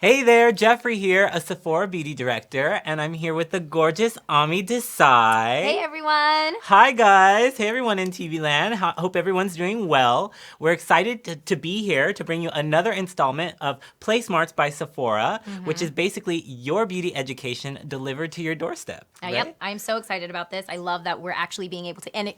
Hey there, Jeffrey here, a Sephora beauty director, and I'm here with the gorgeous Ami Desai. Hey everyone! Hi guys! Hey everyone in TV land. Hope everyone's doing well. We're excited to be here to bring you another installment of Play Smarts by Sephora, which is basically your beauty education delivered to your doorstep. Right? Yep, I'm so excited about this. I love that we're actually being able to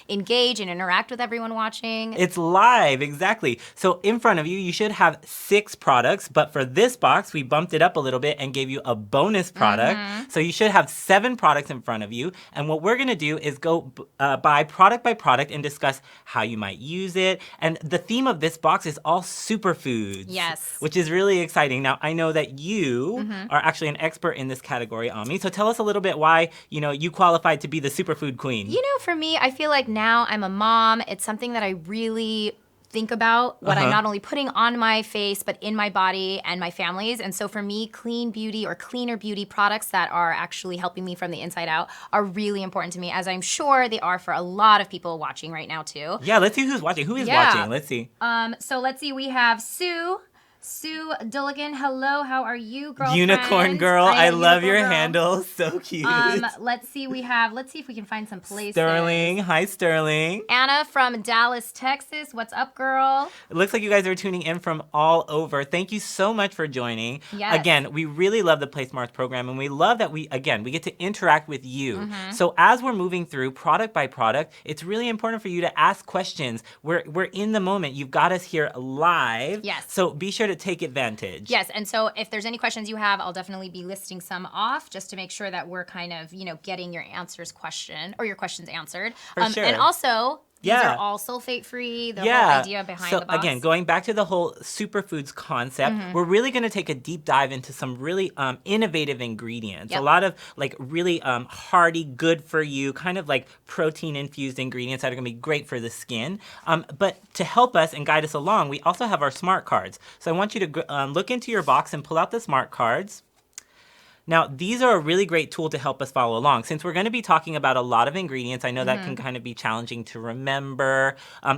engage and interact with everyone watching. It's live, exactly. So in front of you, you should have 6 products, but for this box, we bumped it up a little bit and gave you a bonus product. So you should have 7 products in front of you. And what we're gonna do is go by product and discuss how you might use it. And the theme of this box is all superfoods. Yes. Which is really exciting. Now, I know that you are actually an expert in this category, Ami. So tell us a little bit why, you qualified to be the superfood queen. For me, I feel like now I'm a mom. It's something that I really think about what I'm not only putting on my face, but in my body and my family's. And so for me, clean beauty or cleaner beauty products that are actually helping me from the inside out are really important to me, as I'm sure they are for a lot of people watching right now too. Yeah, let's see who's watching. Who is watching? Let's see. So let's see, we have Sue Dulligan, hello, how are you, girlfriend? Unicorn girl, I love your girl. handle, so cute. Let's see if we can find some places. Sterling, hi Sterling. Anna from Dallas, Texas, what's up, girl? It looks like you guys are tuning in from all over. Thank you so much for joining. Yes. Again, we really love the Play Smarts program, and we love that we get to interact with you. So as we're moving through product by product, it's really important for you to ask questions. We're in the moment. You've got us here live. Yes. So be sure to take advantage. Yes, and so if there's any questions you have, I'll definitely be listing some off just to make sure that we're kind of, getting your questions answered. For sure. And also, these are all sulfate-free, the whole idea behind the box. So again, going back to the whole superfoods concept, we're really going to take a deep dive into some really innovative ingredients. Yep. A lot of really hearty, good for you, kind of like protein-infused ingredients that are going to be great for the skin. But to help us and guide us along, we also have our SMART cards. So I want you to look into your box and pull out the SMART cards. Now, these are a really great tool to help us follow along. Since we're going to be talking about a lot of ingredients, I know that can kind of be challenging to remember.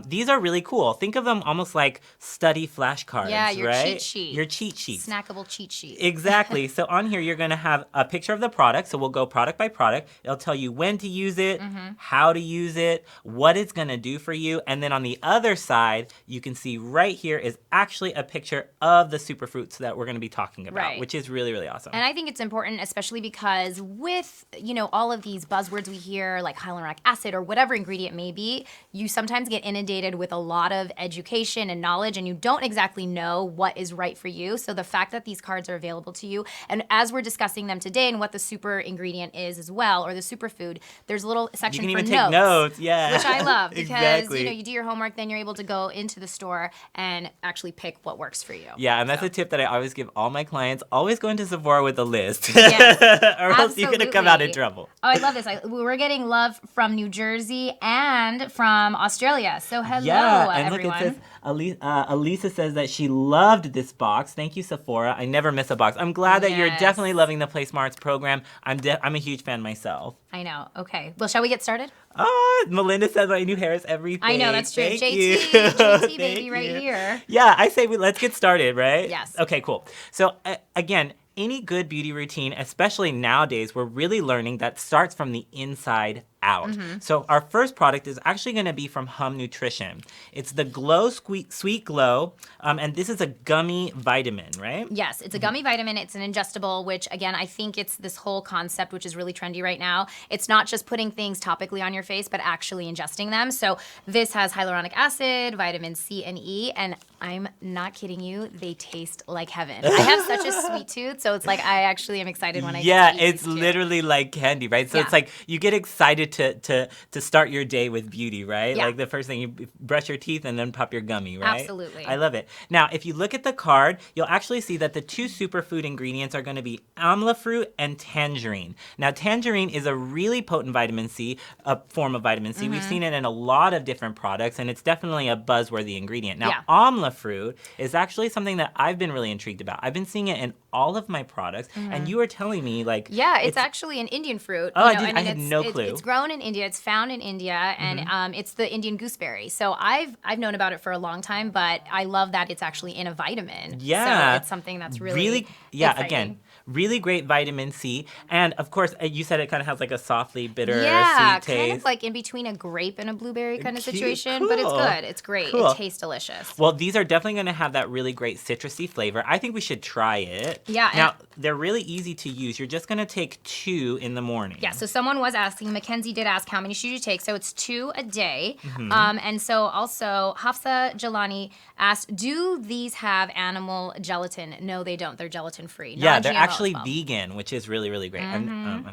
These are really cool. Think of them almost like study flashcards, Yeah, your right? cheat sheet. Your cheat sheet. Snackable cheat sheet. Exactly. So on here, you're going to have a picture of the product. So we'll go product by product. It'll tell you when to use it, how to use it, what it's going to do for you. And then on the other side, you can see right here is actually a picture of the superfruits that we're going to be talking about, which is really, really awesome. And I think it's important, especially because with, all of these buzzwords we hear, like hyaluronic acid or whatever ingredient may be, you sometimes get inundated with a lot of education and knowledge, and you don't exactly know what is right for you. So the fact that these cards are available to you, and as we're discussing them today and what the super ingredient is as well, or the superfood, there's a little section for notes. You can even take notes, yeah. Which I love, because, exactly. You do your homework, then you're able to go into the store and actually pick what works for you. Yeah, and that's a tip that I always give all my clients. Always go into Sephora with a list. Yes, or else you're going to come out in trouble. Oh, I love this. We're getting love from New Jersey and from Australia. So hello, and everyone. Look, it says, Elisa says that she loved this box. Thank you, Sephora. I never miss a box. I'm glad that you're definitely loving the Play Smarts program. I'm a huge fan myself. I know. Okay. Well, shall we get started? Oh, Melinda says my new hair is everything. I know, that's true. Thank JT, you. JT baby right here. Yeah, I say let's get started, right? Yes. Okay, cool. So again, any good beauty routine, especially nowadays, we're really learning that starts from the inside out. So our first product is actually going to be from Hum Nutrition. It's the Glow Sweet Glow, and this is a gummy vitamin, right? Yes, it's a gummy vitamin. It's an ingestible, which again, I think it's this whole concept, which is really trendy right now. It's not just putting things topically on your face, but actually ingesting them. So this has hyaluronic acid, vitamin C and E, and I'm not kidding you, they taste like heaven. I have such a sweet tooth, so it's like I actually am excited when I get to eat it's literally like candy, right? So it's like you get excited to start your day with beauty, right? Yeah. Like the first thing, you brush your teeth and then pop your gummy, right? Absolutely. I love it. Now, if you look at the card, you'll actually see that the 2 superfood ingredients are going to be amla fruit and tangerine. Now, tangerine is a really potent vitamin C, a form of vitamin C. We've seen it in a lot of different products, and it's definitely a buzzworthy ingredient. Now, amla fruit is actually something that I've been really intrigued about. I've been seeing it in all of my products, and you were telling me, like... Yeah, it's actually an Indian fruit. Oh, I had no clue. It's grown grown in India. It's found in India, and it's the Indian gooseberry. So I've known about it for a long time, but I love that it's actually in a vitamin. Yeah. So it's something that's really exciting. Again, really great vitamin C. And of course, you said it kind of has like a softly bitter sweet taste. Kind of like in between a grape and a blueberry kind of Cute. situation, but it's Cool. good. It's great. Cool. It tastes delicious. Well, these are definitely going to have that really great citrusy flavor. I think we should try it. Yeah, Now, they're really easy to use. You're just going to take 2 in the morning. Yeah, so someone was asking, Mackenzie did ask how many should you take, so it's 2 a day. Mm-hmm. And so also, Hafsa Jalani asked, do these have animal gelatin? No, they don't. They're gelatin-free. Yeah, they're Non-GMO as actually well. vegan, which is really, really great. I've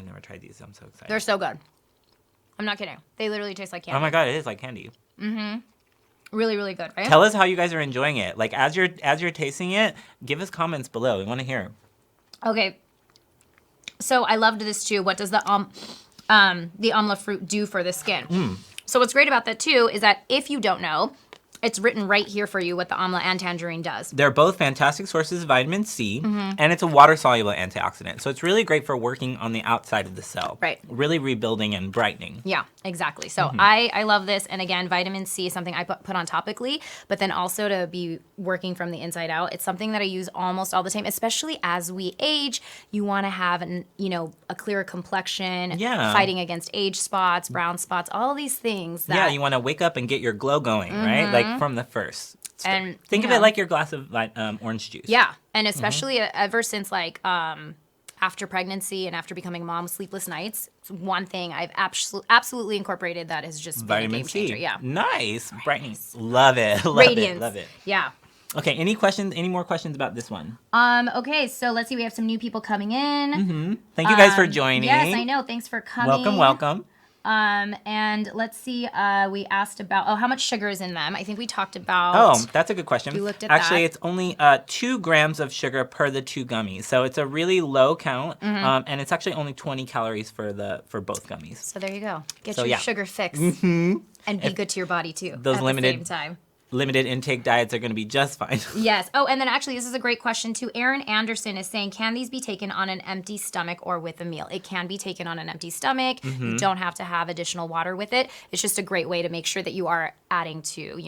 never tried these. I'm so excited. They're so good. I'm not kidding. They literally taste like candy. Oh my God, it is like candy. Really, really good, right? Tell us how you guys are enjoying it. Like as you're tasting it, give us comments below. We want to hear. Okay. So I loved this too. What does the amla fruit do for the skin? So what's great about that too is that if you don't know, it's written right here for you what the amla and tangerine does. They're both fantastic sources of vitamin C, and it's a water-soluble antioxidant. So it's really great for working on the outside of the cell. Right. Really rebuilding and brightening. Yeah, exactly. So I love this. And again, vitamin C is something I put on topically, but then also to be working from the inside out. It's something that I use almost all the time, especially as we age. You want to have a clearer complexion, fighting against age spots, brown spots, all these things. That, You want to wake up and get your glow going, right? Like from the first. And Think of it like your glass of orange juice. Yeah, and especially ever since after pregnancy and after becoming a mom, sleepless nights. It's one thing I've absolutely incorporated that has just been a Vitamin game changer. C. Yeah. Nice. Brightening. Love it. Love Radiance. it. Love it. Yeah. Okay, any questions? Any more questions about this one? Okay, so let's see. We have some new people coming in. Thank you guys for joining. Yes, I know. Thanks for coming. Welcome, welcome. And let's see. We asked about how much sugar is in them. I think we talked about. Oh, that's a good question. We looked at Actually, that. it's only 2 grams of sugar per the 2 gummies, so it's a really low count, and it's actually only 20 calories for both gummies. So there you go. Get So, your yeah. sugar fix, and be good to your body too. Those at limited- the same time. Limited intake diets are going to be just fine. Yes. Oh, and then actually, this is a great question too. Aaron Anderson is saying, can these be taken on an empty stomach or with a meal? It can be taken on an empty stomach. You don't have to have additional water with it. It's just a great way to make sure that you are adding to,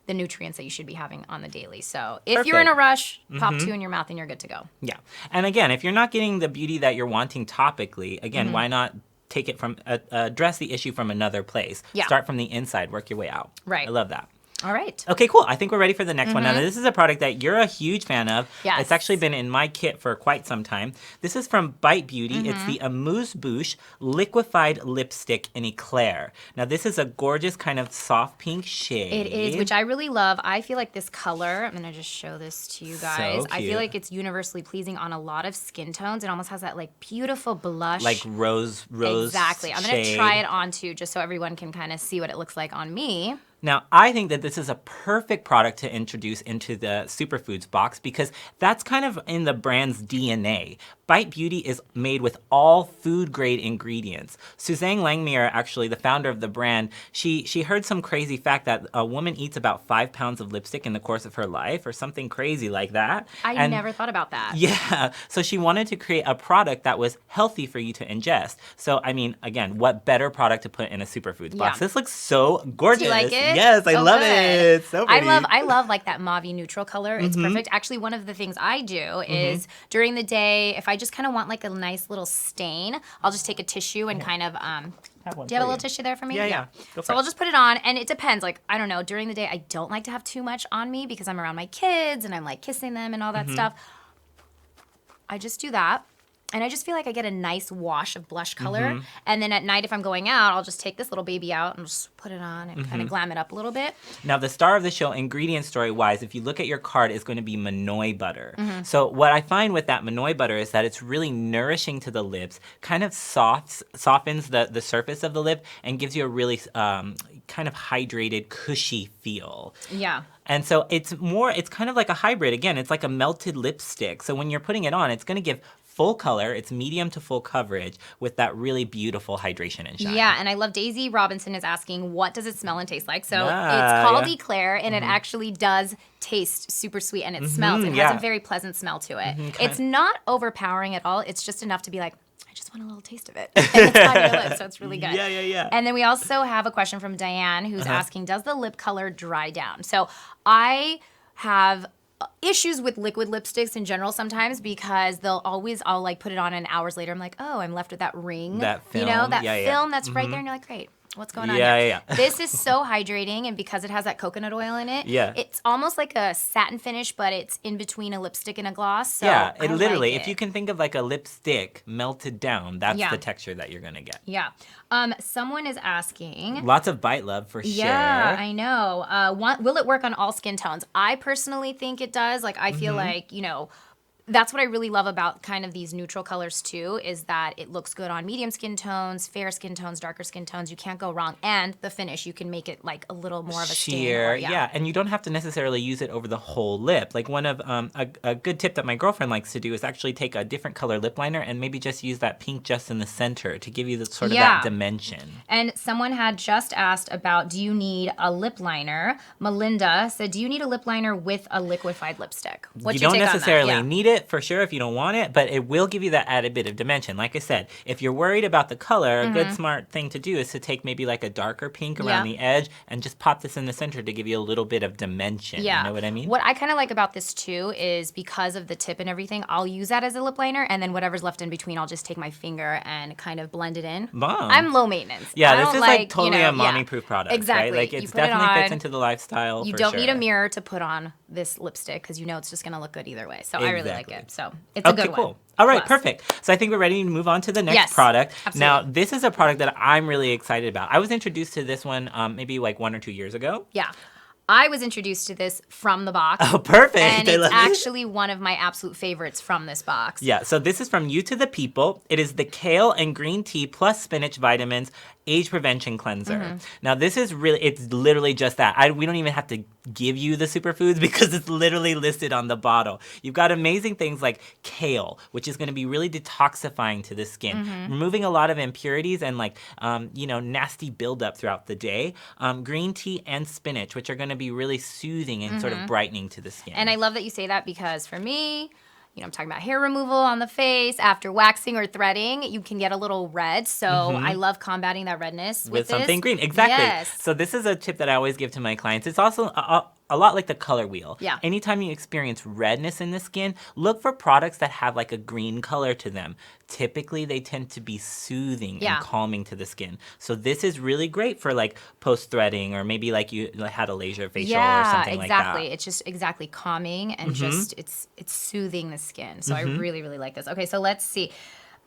the nutrients that you should be having on the daily. So if you're in a rush, pop 2 in your mouth and you're good to go. Yeah. And again, if you're not getting the beauty that you're wanting topically, again, why not take it from, address the issue from another place? Yeah. Start from the inside, work your way out. Right. I love that. All right. Okay, cool. I think we're ready for the next one. Now, this is a product that you're a huge fan of. Yes. It's actually been in my kit for quite some time. This is from Bite Beauty. It's the Amuse Bouche Liquefied Lipstick in Eclair. Now, this is a gorgeous kind of soft pink shade. It is, which I really love. I feel like this color, I'm going to just show this to you guys. I cute. feel like it's universally pleasing on a lot of skin tones. It almost has that beautiful blush. Like rose Exactly. I'm going to shade. try it on too, just so everyone can kind of see what it looks like on me. Now, I think that this is a perfect product to introduce into the Superfoods box because that's kind of in the brand's DNA. Bite Beauty is made with all food-grade ingredients. Suzanne Langmuir, actually the founder of the brand, she heard some crazy fact that a woman eats about 5 pounds of lipstick in the course of her life or something crazy like that. I never thought about that. Yeah, so she wanted to create a product that was healthy for you to ingest. So, I mean, again, what better product to put in a Superfoods box? Yeah. This looks so gorgeous. Do you like it? Yes, I So love good. it. So pretty. I love that mauve neutral color. It's perfect. Actually, one of the things I do is during the day, if I just kind of want a nice little stain, I'll just take a tissue and kind of Have one do you have a for little tissue there for me? Yeah. Go for So it. I'll just put it on, and it depends. I don't know, during the day, I don't like to have too much on me because I'm around my kids and I'm kissing them and all that stuff. I just do that. And I just feel like I get a nice wash of blush color. And then at night, if I'm going out, I'll just take this little baby out and just put it on and kind of glam it up a little bit. Now, the star of the show, ingredient story-wise, if you look at your card, is going to be Manoi butter. So what I find with that Manoi butter is that it's really nourishing to the lips, kind of softens the surface of the lip, and gives you a really kind of hydrated, cushy feel. Yeah. And so it's kind of like a hybrid. Again, it's like a melted lipstick. So when you're putting it on, it's going to give full color. It's medium to full coverage with that really beautiful hydration and shine. Yeah, and I love Daisy Robinson is asking, what does it smell and taste like? So Yeah, it's called yeah. Eclair, and it actually does taste super sweet, and it smells. It has yeah. a very pleasant smell to it. It's not overpowering at all. It's just enough to be like, I just want a little taste of it. And it's on your lips, so it's really good. Yeah. And then we also have a question from Diane who's asking, does the lip color dry down? So I have issues with liquid lipsticks in general sometimes because I'll like put it on and hours later I'm like, oh, I'm left with that ring. That film. You know, that film that's right there and you're like, great. What's going on here? Yeah. This is so hydrating, and because it has that coconut oil in it, it's almost like a satin finish, but it's in between a lipstick and a gloss. So yeah, I literally, like if you can think of like a lipstick melted down, that's the texture that you're gonna get. Yeah. Someone is asking. Lots of bite love for sure. Yeah, I know. Will it work on all skin tones? I personally think it does. Like, I feel like, you know, that's what I really love about kind of these neutral colors too, is that it looks good on medium skin tones, fair skin tones, darker skin tones. You can't go wrong. And the finish, you can make it like a little more of a sheer. stain. Yeah, and you don't have to necessarily use it over the whole lip. Like one of a good tip that my girlfriend likes to do is actually take a different color lip liner and maybe just use that pink just in the center to give you the sort of that dimension. And someone had just asked about, do you need a lip liner? Melinda said, do you need a lip liner with a liquefied lipstick? What's you your take don't on that? necessarily need it for sure if you don't want it, but it will give you that added bit of dimension. Like I said, if you're worried about the color, a good smart thing to do is to take maybe like a darker pink around the edge and just pop this in the center to give you a little bit of dimension. Yeah. You know what I mean? What I kind of like about this too is because of the tip and everything, I'll use that as a lip liner, and then whatever's left in between, I'll just take my finger and kind of blend it in. Mom. I'm low maintenance. Yeah, I this don't is like totally a mommy-proof product. Exactly. Right? Like it You put definitely fits on, into the lifestyle. You for don't sure. need a mirror to put on this lipstick because you know it's just going to look good either way. So I really like Exactly. it. So it's a good one. Cool. All right, Plus. perfect. So I think we're ready to move on to the next product. Absolutely. Now, this is a product that I'm really excited about. I was introduced to this one maybe like 1 or 2 years ago. Yeah. I was introduced to this from the box. Oh, perfect. And I it's love it. actually one of my absolute favorites from this box. Yeah, so this is from You to the People. It is the kale and green tea plus spinach vitamins age prevention cleanser. Now this is it's literally just that. We don't even have to give you the superfoods because it's literally listed on the bottle. You've got amazing things like kale, which is going to be really detoxifying to the skin, removing a lot of impurities and like, nasty buildup throughout the day. Green tea and spinach, which are going to be really soothing and sort of brightening to the skin. And I love that you say that because for me, I'm talking about hair removal on the face after waxing or threading. You can get a little red, so I love combating that redness with something this. green. Exactly. Yes. So this is a tip that I always give to my clients. It's also a lot like the color wheel. Yeah. Anytime you experience redness in the skin, look for products that have like a green color to them. Typically, they tend to be soothing and calming to the skin. So this is really great for like post-threading or maybe like you had a laser facial or something like that. Yeah, exactly. It's just exactly calming and just it's soothing the skin. So I really, really like this. Okay, so let's see.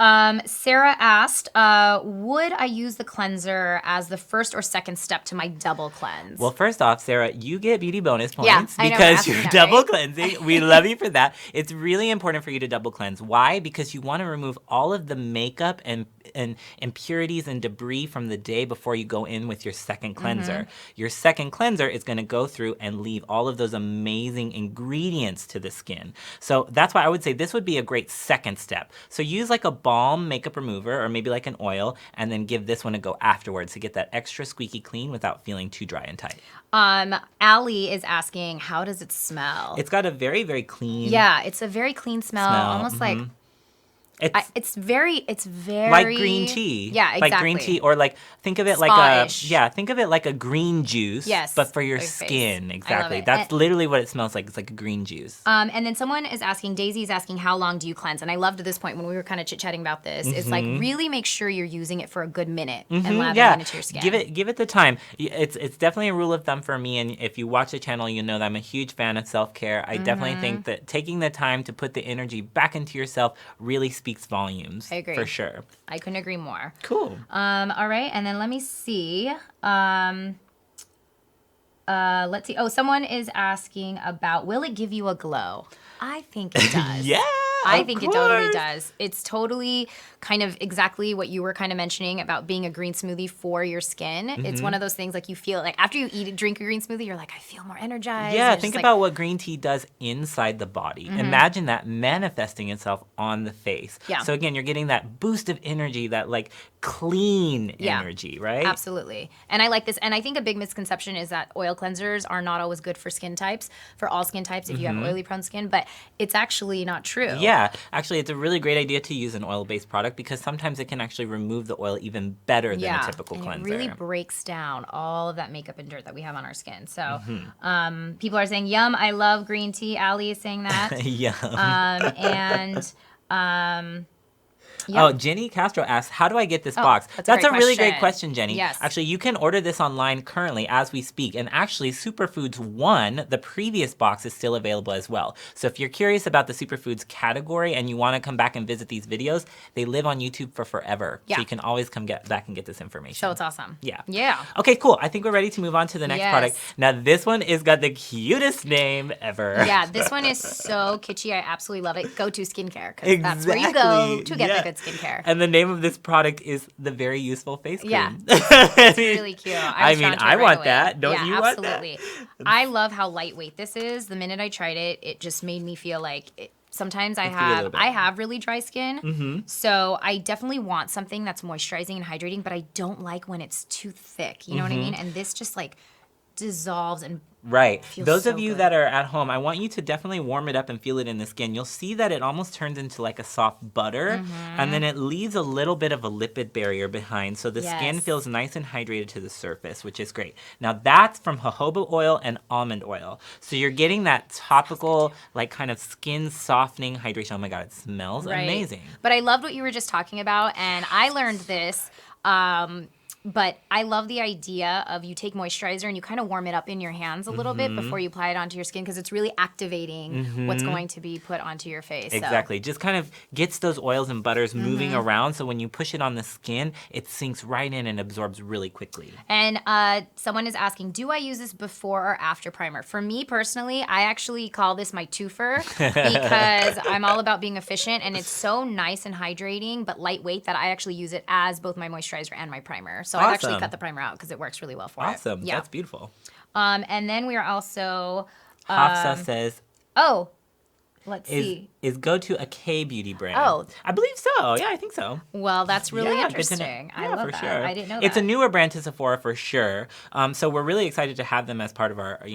Sarah asked, would I use the cleanser as the first or second step to my double cleanse? Well, first off, Sarah, you get beauty bonus points I know, because we're you're asking that, double right? cleansing. We love you for that. It's really important for you to double cleanse. Why? Because you want to remove all of the makeup and impurities and debris from the day before you go in with your second cleanser. Your second cleanser is going to go through and leave all of those amazing ingredients to the skin. So that's why I would say this would be a great second step. So use like a balm makeup remover or maybe like an oil and then give this one a go afterwards to get that extra squeaky clean without feeling too dry and tight. Allie is asking, how does it smell? It's got a very, very clean it's a very clean smell. Almost like it's very like green tea. Yeah, exactly. Like green tea, or like think of it Spa-ish. think of it like a green juice. Yes, but for your for your face. skin. Exactly. it. That's literally what it smells like. It's like a green juice. And then someone is asking, Daisy is asking, how long do you cleanse? And I loved this point when we were kind of chit-chatting about this. It's like really make sure you're using it for a good minute and lathering it into your skin. Give it the time. It's definitely a rule of thumb for me. And if you watch the channel, you know that I'm a huge fan of self-care. I definitely think that taking the time to put the energy back into yourself really speaks volumes. I agree. For sure. I couldn't agree more. Cool. All right, and then let me see. Let's see. Oh, someone is asking about, will it give you a glow? I think it does. Yeah. I think it totally does. It's totally kind of exactly what you were kind of mentioning about being a green smoothie for your skin. It's one of those things like you feel like after you drink a green smoothie, you're like, I feel more energized. Yeah, think about what green tea does inside the body. Imagine that manifesting itself on the face. Yeah. So again, you're getting that boost of energy, that like clean energy, right? Absolutely. And I like this. And I think a big misconception is that oil cleansers are not always good for skin types, for all skin types if you have oily prone skin, but it's actually not true. Yeah, Yeah, actually, it's a really great idea to use an oil-based product because sometimes it can actually remove the oil even better than a typical and cleanser. it really breaks down all of that makeup and dirt that we have on our skin. So Mm-hmm. people are saying, yum, I love green tea. Allie is saying that. Yum. Yep. Oh, Jenny Castro asks, how do I get this box? That's a really great question. question, Jenny. Yes. Actually, you can order this online currently as we speak. And actually, Superfoods 1, the previous box, is still available as well. So if you're curious about the Superfoods category and you want to come back and visit these videos, they live on YouTube for forever. Yeah. So you can always come back and get this information. So it's awesome. Yeah. Yeah. Okay, cool. I think we're ready to move on to the next Yes. product. Now, this one is got the cutest name ever. Yeah, this one is so kitschy. I absolutely love it. Go to skincare, because that's where you go to get the good skincare. And the name of this product is the Very Useful Face Cream. Yeah, it's really cute. I mean, I want that. Don't you want that? Absolutely. I love how lightweight this is. The minute I tried it, it just made me feel like sometimes I have really dry skin, so I definitely want something that's moisturizing and hydrating, but I don't like when it's too thick. You know what I mean? And this just like dissolves and Right. Those so of you good. that are at home, I want you to definitely warm it up and feel it in the skin. You'll see that it almost turns into like a soft butter, and then it leaves a little bit of a lipid barrier behind, so the skin Yes. feels nice and hydrated to the surface, which is great. Now that's from jojoba oil and almond oil. So you're getting that topical, like kind of skin softening hydration. Oh my God, it smells amazing. But I loved what you were just talking about, and I learned this. But I love the idea of you take moisturizer and you kind of warm it up in your hands a little bit before you apply it onto your skin, because it's really activating what's going to be put onto your face. Exactly. Just kind of gets those oils and butters moving around, so when you push it on the skin, it sinks right in and absorbs really quickly. And someone is asking, do I use this before or after primer? For me personally, I actually call this my twofer because I'm all about being efficient, and it's so nice and hydrating but lightweight that I actually use it as both my moisturizer and my primer. So I've actually cut the primer out because it works really well for it. Awesome. Yeah. That's beautiful. And then we are also... Hafsa says, Oh, let's see. is go to a K-beauty brand. Oh. I believe so. Yeah, I think so. Well, that's really Yeah, good to know. interesting. I Yeah, love for that. sure. I didn't know It's that. a newer brand to Sephora for sure. So we're really excited to have them as part of our,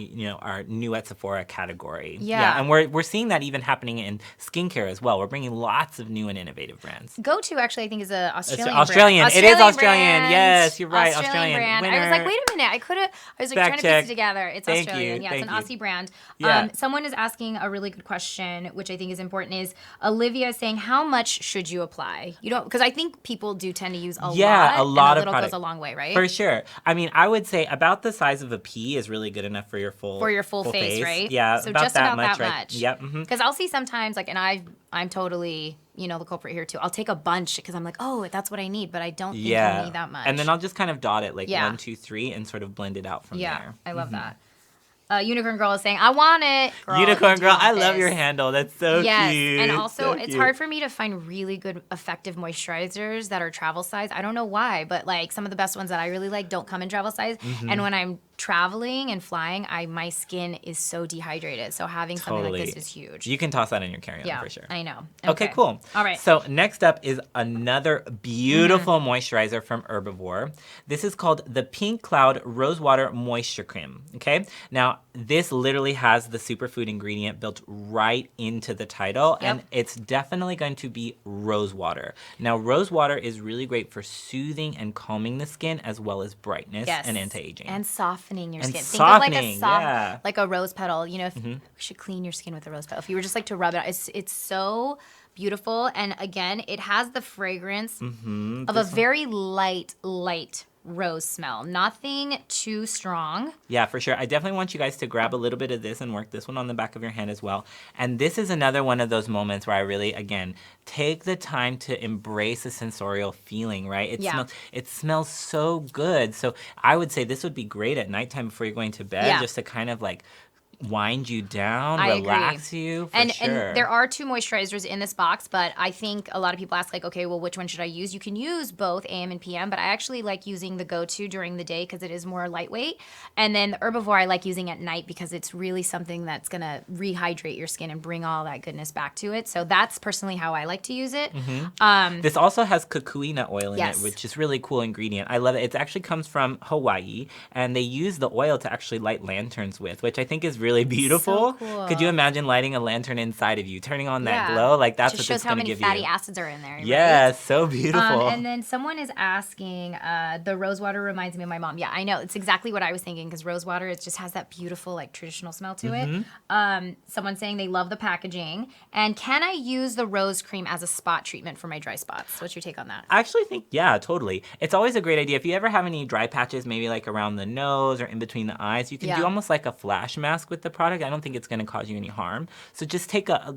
our new at Sephora category. Yeah. And we're seeing that even happening in skincare as well. We're bringing lots of new and innovative brands. Go To actually, I think, is an Australian brand. Australian. It is Australian. brand. Yes, you're right. Australian brand. I was Winner. like, wait a minute. I was like trying to check. piece it together. It's Thank Australian. you. Yeah, it's Thank an you. Aussie brand. Yeah. Someone is asking a really good question, which I think is important, is Olivia is saying, how much should you apply? You don't, because I think people do tend to use a lot. A lot and of little product. goes a long way, right? For sure. I mean, I would say about the size of a pea is really good enough for your full face, right? Yeah, So about just that about much, that right? much. Yep. Mm-hmm. Because I'll see sometimes, like, and I'm totally, the culprit here too. I'll take a bunch because I'm like, oh, that's what I need, but I don't think I need that much. And then I'll just kind of dot it like Yeah. 1, 2, 3 and sort of blend it out from there. I love that. Unicorn Girl is saying, I want it. Girl, Unicorn you do Girl, want I love this. your handle. That's so Yes, cute. and also So it's cute. hard for me to find really good, effective moisturizers that are travel size. I don't know why, but like some of the best ones that I really like don't come in travel size. And when I'm traveling and flying, my skin is so dehydrated. So having something like this is huge. You can toss that in your carry-on Yeah, for sure. I know. Okay, cool. All right. So next up is another beautiful moisturizer from Herbivore. This is called the Pink Cloud Rosewater Moisture Cream. Okay. Now this literally has the superfood ingredient built right into the title, and it's definitely going to be rose water. Now rose water is really great for soothing and calming the skin, as well as brightness and anti-aging. And softening your And skin. softening, Think of like a yeah. like a rose petal. If you should clean your skin with a rose petal. If you were just like to rub it out, it's so beautiful. And again, it has the fragrance of a very light rose smell. Nothing too strong. Yeah, for sure. I definitely want you guys to grab a little bit of this and work this one on the back of your hand as well. And this is another one of those moments where I really, again, take the time to embrace the sensorial feeling, right? It smells so good. So I would say this would be great at nighttime before you're going to bed, just to kind of like wind you down, relax you, for and sure. And there are 2 moisturizers in this box, but I think a lot of people ask like, okay, well, which one should I use? You can use both AM and PM, but I actually like using the Go-To during the day because it is more lightweight. And then the Herbivore I like using at night because it's really something that's going to rehydrate your skin and bring all that goodness back to it. So that's personally how I like to use it. This also has cocoina oil in Yes. it, which is really cool ingredient. I love it. It actually comes from Hawaii, and they use the oil to actually light lanterns with, which I think is really really beautiful. cool. Could you imagine lighting a lantern inside of you, turning on that Yeah. glow? Like that's Just what shows it's how going to many give fatty you. acids are in there. Yeah, Right? so beautiful. And then someone is asking, the rose water reminds me of my mom. Yeah, I know. It's exactly what I was thinking because rose water, it just has that beautiful, like, traditional smell to it. Someone's saying they love the packaging. And can I use the rose cream as a spot treatment for my dry spots? What's your take on that? I actually think, yeah, totally. It's always a great idea. If you ever have any dry patches, maybe like around the nose or in between the eyes, you can do almost like a flash mask with the product. I don't think it's going to cause you any harm. So just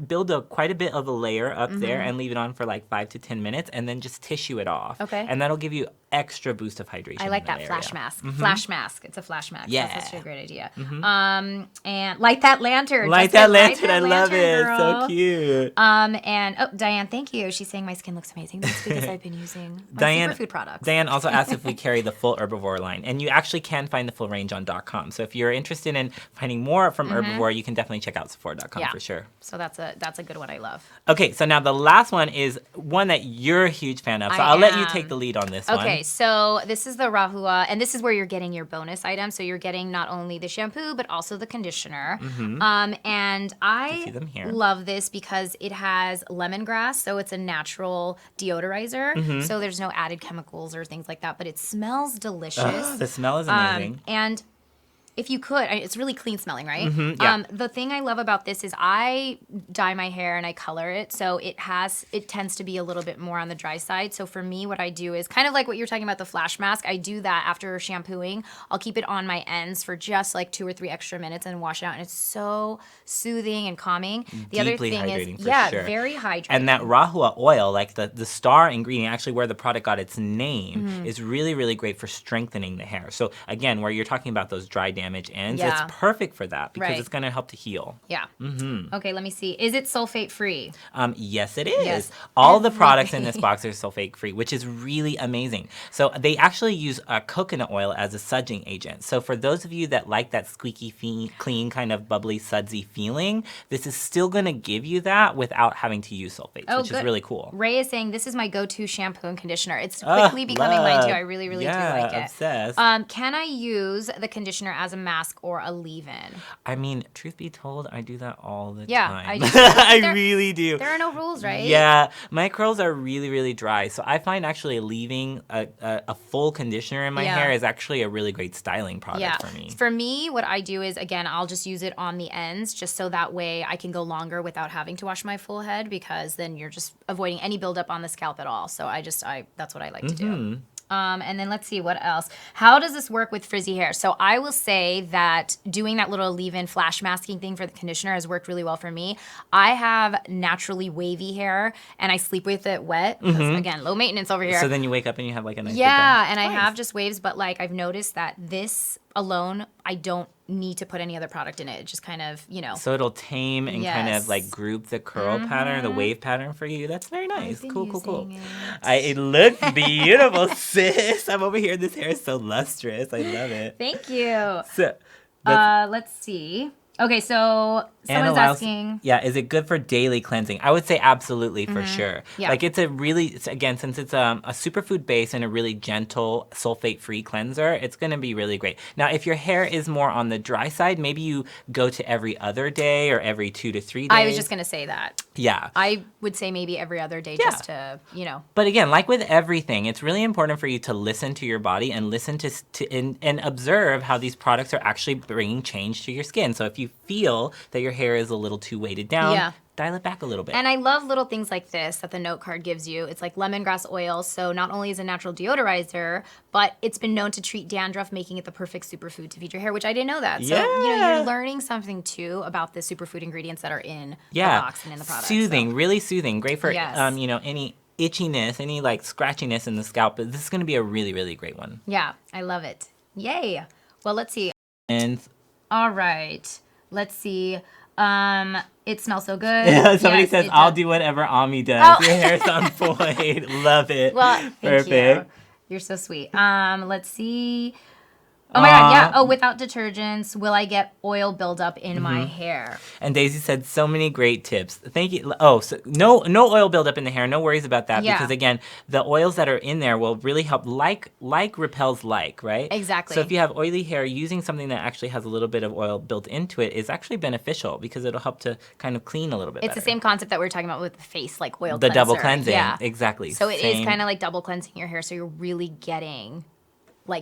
build quite a bit of a layer up there and leave it on for like 5 to 10 minutes and then just tissue it off. Okay. And that'll give you extra boost of hydration. I like in that area. flash mask. Flash mask. It's a flash mask. Yeah. That's such a great idea. And light that lantern. Light Justin, that lantern. I love lantern, it. girl. So cute. And Diane, thank you. She's saying my skin looks amazing. That's because I've been using my superfood products. Diane also asked if we carry the full Herbivore line, and you actually can find the full range on .com. So if you're interested in finding more from Herbivore, you can definitely check out Sephora.com for sure. So that's a good one. I love. Okay, so now the last one is one that you're a huge fan of. So I'll let you take the lead on this one. Okay, so this is the Rahua, and this is where you're getting your bonus item. So you're getting not only the shampoo, but also the conditioner. And I see them here. love this because it has lemongrass, so it's a natural deodorizer. So there's no added chemicals or things like that, but it smells delicious. The smell is amazing. And if you could, it's really clean smelling, right? Yeah. The thing I love about this is I dye my hair and I color it, so it tends to be a little bit more on the dry side. So for me, what I do is kind of like what you're talking about, the flash mask. I do that after shampooing. I'll keep it on my ends for just like 2 or 3 extra minutes and wash it out, and it's so soothing and calming. The other Deeply thing hydrating, is, for sure. very hydrating. And that Rahua oil, like the star ingredient, actually where the product got its name, is really, really great for strengthening the hair. So again, where you're talking about those dry damage ends, Yeah. it's perfect for that because Right. it's going to help to heal. Yeah. Okay, let me see. Is it sulfate free? Yes, it is. Yes. All the products in this box are sulfate free, which is really amazing. So they actually use coconut oil as a sudsing agent. So for those of you that like that squeaky, clean, kind of bubbly, sudsy feeling, this is still going to give you that without having to use sulfates, which is really cool. Ray is saying this is my go-to shampoo and conditioner. It's quickly becoming mine too. I really, really do like it. Obsessed. Can I use the conditioner as a mask or a leave-in? I mean, truth be told, I do that all the Yeah, time. I do. I really do. There are no rules, right? Yeah, my curls are really, really dry. So I find actually leaving a full conditioner in my hair is actually a really great styling product for me. For me, what I do is, again, I'll just use it on the ends just so that way I can go longer without having to wash my full head, because then you're just avoiding any buildup on the scalp at all. So that's what I like to do. And then let's see, what else? How does this work with frizzy hair? So I will say that doing that little leave-in flash masking thing for the conditioner has worked really well for me. I have naturally wavy hair, and I sleep with it wet. 'Cause, again, low maintenance over here. So then you wake up and you have like a nice big Yeah, bun. and I have just waves, but like I've noticed that this alone, I don't need to put any other product in it. It just kind of, So it'll tame and kind of like group the curl pattern, the wave pattern for you. That's very nice. Cool. It looks beautiful, sis. I'm over here. This hair is so lustrous. I love it. Thank you. So, Let's see. Okay, so someone's asking. Yeah, is it good for daily cleansing? I would say absolutely, for sure. Yeah. Like again, since it's a superfood base and a really gentle sulfate-free cleanser, it's going to be really great. Now, if your hair is more on the dry side, maybe you go to every other day or every 2 to 3 days. I was just going to say that. Yeah. I would say maybe every other day just to, But again, like with everything, it's really important for you to listen to your body and listen and observe how these products are actually bringing change to your skin. So if you feel that your hair is a little too weighted down, dial it back a little bit. And I love little things like this that the note card gives you. It's like lemongrass oil. So not only is it a natural deodorizer, but it's been known to treat dandruff, making it the perfect superfood to feed your hair, which I didn't know that. So, you're learning something too about the superfood ingredients that are in the box and in the product. Soothing, really soothing. Great for, Yes. any itchiness, any like scratchiness in the scalp. But this is going to be a really, really great one. Yeah, I love it. Yay. Well, let's see. And all right. Let's see. It smells so good. Yeah, somebody Yes, says, it I'll does. do whatever Ami does. Oh. Your hair's on point. Love it. Well, thank Perfect. you. You're so sweet. Let's see. Oh my God, yeah. Oh, without detergents, will I get oil buildup in my hair? And Daisy said so many great tips. Thank you. Oh, so no oil buildup in the hair. No worries about that Yeah. because again, the oils that are in there will really help. Like repels like, right? Exactly. So if you have oily hair, using something that actually has a little bit of oil built into it is actually beneficial because it'll help to kind of clean a little bit It's better. the same concept that we were talking about with the face, like oil The cleanser. double cleansing. Yeah. Exactly. So it is Same. kind of like double cleansing your hair. So you're really getting,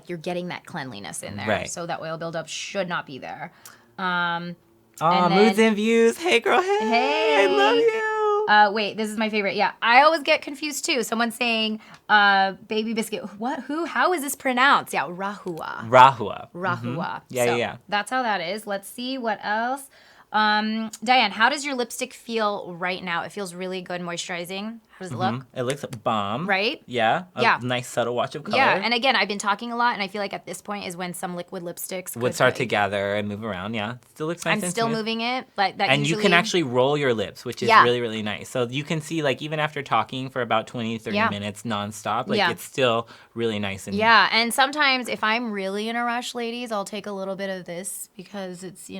you're getting that cleanliness in there. Right. So that oil buildup should not be there. Oh, and moods then- and views. Hey, girl. Hey. Hey. I love you. Wait, this is my favorite. Yeah, I always get confused too. Someone's saying, baby biscuit. What? Who? How is this pronounced? Yeah, rahua. Rahua. Rahua. Yeah, So yeah. That's how that is. Let's see what else. Diane, how does your lipstick feel right now? It feels really good, moisturizing. How does it look? It looks bomb. Right? Yeah. Yeah. Nice subtle wash of color. Yeah, and again, I've been talking a lot, and I feel like at this point is when some liquid lipsticks would start to gather and move around. Yeah. Still looks nice. I'm and still smooth. moving it, like that. And usually, you can actually roll your lips, which is Yeah. really, really nice. So you can see, like, even after talking for about 20, 30 Yeah. minutes nonstop, like, Yeah. it's still really nice. And Yeah, and sometimes if I'm really in a rush, ladies, I'll take a little bit of this because it's,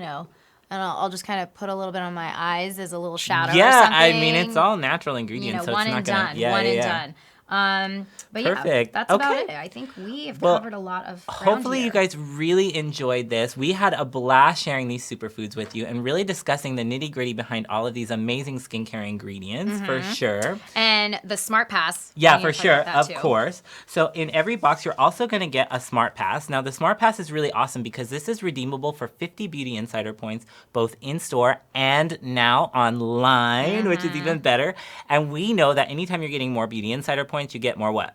and I'll just kind of put a little bit on my eyes as a little shadow. Yeah, or something. I mean, it's all natural ingredients, so one it's not and gonna. done. Yeah, one yeah, and yeah. done. But yeah, Perfect. that's about Okay. it. I think we have Well, covered a lot of ground Hopefully here. you guys really enjoyed this. We had a blast sharing these superfoods with you and really discussing the nitty-gritty behind all of these amazing skincare ingredients for sure. And the Smart Pass. Yeah, we for need to talk about sure, that of too. course. So in every box, you're also going to get a Smart Pass. Now, the Smart Pass is really awesome because this is redeemable for 50 Beauty Insider points, both in-store and now online, which is even better. And we know that anytime you're getting more Beauty Insider points, you get more what?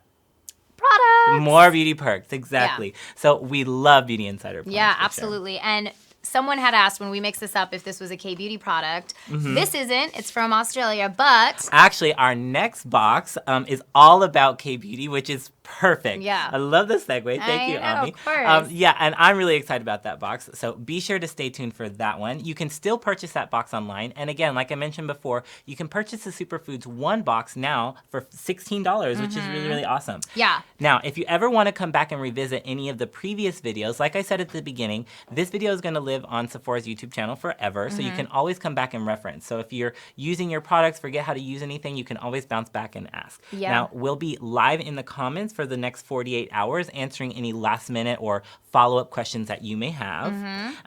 Products. More beauty perks, exactly. So we love Beauty Insider points. Yeah, for sure. absolutely. And someone had asked when we mixed this up if this was a K-Beauty product. This isn't. It's from Australia, but... Actually, our next box is all about K-Beauty, which is perfect. Yeah. I love the segue. Thank I you, know, Ami. of course. Yeah, and I'm really excited about that box. So be sure to stay tuned for that one. You can still purchase that box online. And again, like I mentioned before, you can purchase the Superfoods one box now for $16, which is really, really awesome. Yeah. Now, if you ever want to come back and revisit any of the previous videos, like I said at the beginning, this video is going to live on Sephora's YouTube channel forever, so you can always come back and reference. So if you're using your products, forget how to use anything, you can always bounce back and ask. Yeah. Now, we'll be live in the comments for the next 48 hours answering any last minute or follow-up questions that you may have.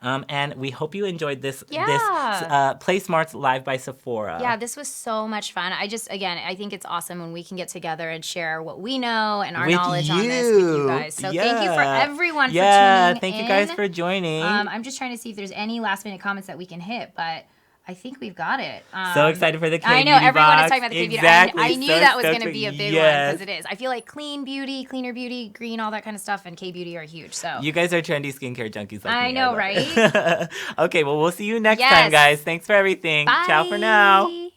And we hope you enjoyed this Play Smarts Live by Sephora. Yeah, this was so much fun. I think it's awesome when we can get together and share what we know and our With knowledge on this with you guys. So thank you for Yeah. everyone for tuning in. Yeah, thank you guys for joining. I'm just trying to see if there's any last minute comments that we can hit, but I think we've got it. So excited for the K-Beauty I know, everyone box. is talking about the K-Beauty. Exactly. I knew So that was stoked going to for- be a big one yes. because it is. I feel like clean beauty, cleaner beauty, green, all that kind of stuff, and K-Beauty are huge. So You guys are trendy skincare junkies like I me. know, love it. Okay, well, we'll see you next Yes. time, guys. Thanks for everything. Ciao for now. Bye.